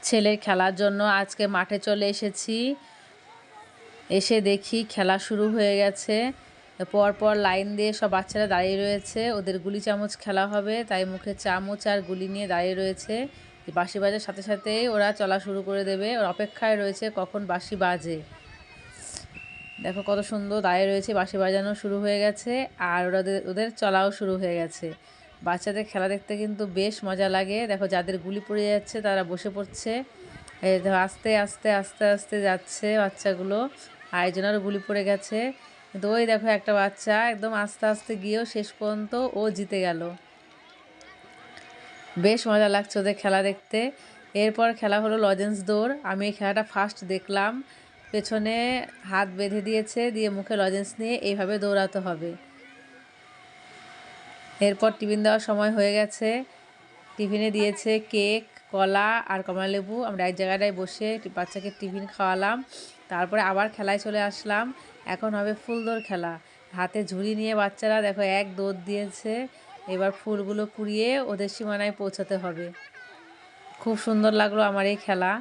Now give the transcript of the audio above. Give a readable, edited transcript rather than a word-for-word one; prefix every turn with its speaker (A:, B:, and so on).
A: ছেলের খেলার জন্য আজকে মাঠে চলে এসেছি। এসে দেখি খেলা শুরু হয়ে গেছে। পরপর লাইন দিয়ে সব বাচ্চারা দাঁড়িয়ে রয়েছে, ওদের গুলি চামচ খেলা হবে, তাই মুখে চামচ আর গুলি নিয়ে দাঁড়িয়ে রয়েছে। বাঁশি বাজার সাথে সাথেই ওরা চলা শুরু করে দেবে, ওর অপেক্ষায় রয়েছে কখন বাঁশি বাজে। দেখো কত সুন্দর দাঁড়িয়ে রয়েছে, বাঁশি বাজানো শুরু হয়ে গেছে আর ওদের চলাও শুরু হয়ে গেছে। বাচ্চাদের খেলা দেখতে কিন্তু বেশ মজা লাগে। দেখো যাদের গুলি পড়ে যাচ্ছে তারা বসে পড়ছে, এই দেখো আস্তে আস্তে আস্তে আস্তে যাচ্ছে বাচ্চাগুলো, আর একজনেরও গুলি পড়ে গেছে। কিন্তু ওই দেখো একটা বাচ্চা একদম আস্তে আস্তে গিয়েও শেষ পর্যন্ত ও জিতে গেল। বেশ মজা লাগছে ওদের খেলা দেখতে। এরপর খেলা হলো লজেন্স দৌড়। আমি এই খেলাটা ফার্স্ট দেখলাম। পেছনে হাত বেঁধে দিয়েছে, দিয়ে মুখে লজেন্স নিয়ে এইভাবে দৌড়াতে হবে। এরপর টিফিন দেওয়ার সময় হয়ে গেছে। টিফিনে দিয়েছে কেক, কলা আর কমলালেবু। আমরা এক জায়গাটায় বসে বাচ্চাকে টিফিন খাওয়ালাম, তারপরে আবার খেলায় চলে আসলাম। এখন হবে ফুল দৌড় খেলা। হাতে ঝুড়ি নিয়ে বাচ্চারা দেখো এক দৌড় দিয়েছে। এবার ফুলগুলো কুড়িয়ে ওদের সীমানায় পৌঁছাতে হবে। খুব সুন্দর লাগলো আমার এই খেলা।